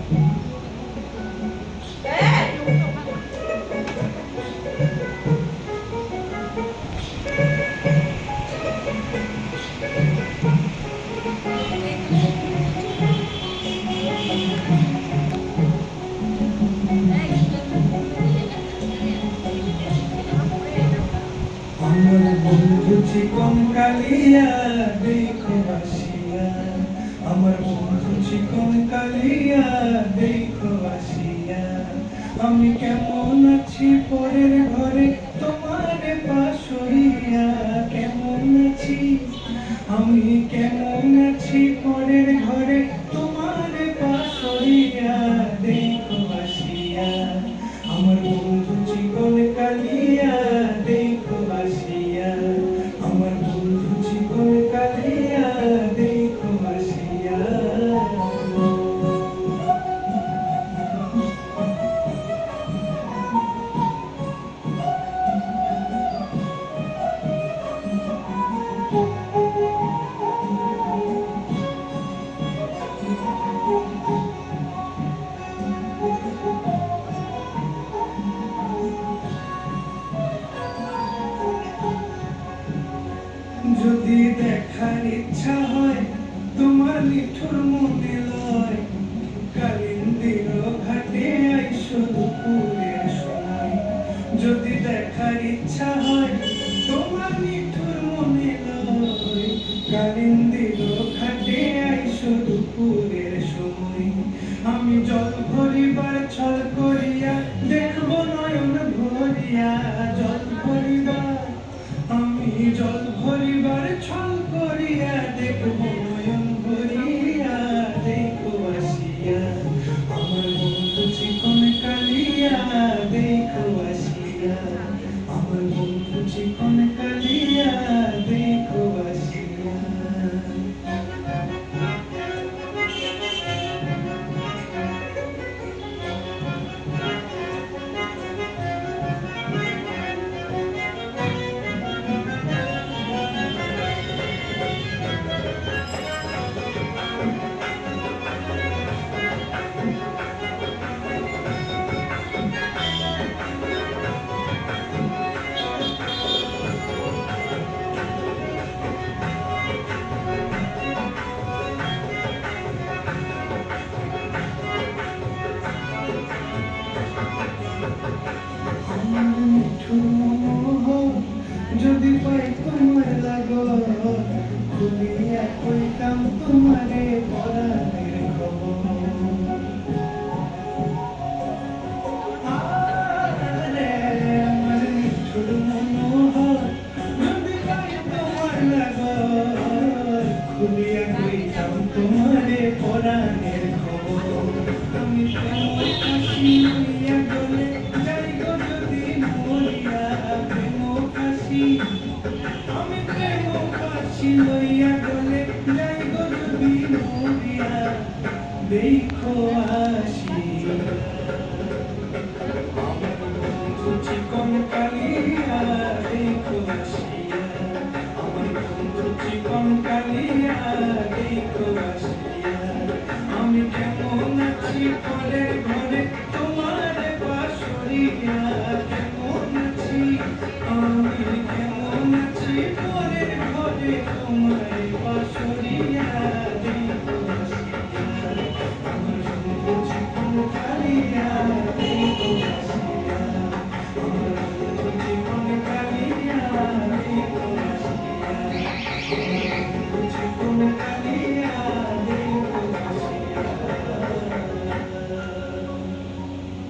আমার বন্ধু চিকন কালিয়া দেখো আসিয়া, আমার বন্ধু চিকন কালিয়া দেখো আসিয়া, আমি কেমন আছি পরের ঘরে তোমার পাশরিয়া, কেমন আছি আমি কেমন আছি পরের ঘরে তোমার পাশরিয়া দেখো আসিয়া, আমার বন্ধু চিকন কালিয়া দেখো আসিয়া, আমার বন্ধু চিকন কালিয়া দেখো আসিয়া। যদি দেখার ইচ্ছা হয় তোমার নিঠুর মনে লয়, কালিন্দির ঘাটে আইসো দুপুরের সময়। যদি দেখার ইচ্ছা হয় তোমার নিঠুর মনে লয়, কালিন্দির ঘাটে আইসো দুপুরের সময়। আমি জল ভরিবার ছল করিয়া দেখবো নয়ন ভরিয়া, জল ভরিবার আমি জল ভরিবার ছল করিয়া দেখবো নয়ন ভরিয়া দেখো আসিয়া, আমার বন্ধু চিকন কালিয়া দেখো আসিয়া, আমার বন্ধু চিকন কালিয়া দেখো আসিয়া। যদি পাই তোমার লাগত খুলিয়া কইতাম তোমারে পরাণের খবর, আরে আমার নিঠুর মনোহর যদি পাই তোমার লাগত খুলিয়া কইতাম তোমারে পরাণের খবর। আমি তোমার কাশি লইয়া গলে যাই গো যদি মরিয়া, প্রেম কাশি আমি প্রেম কাশি লইয়া গলে যাই গো যদি মরিয়া দেখো আসি।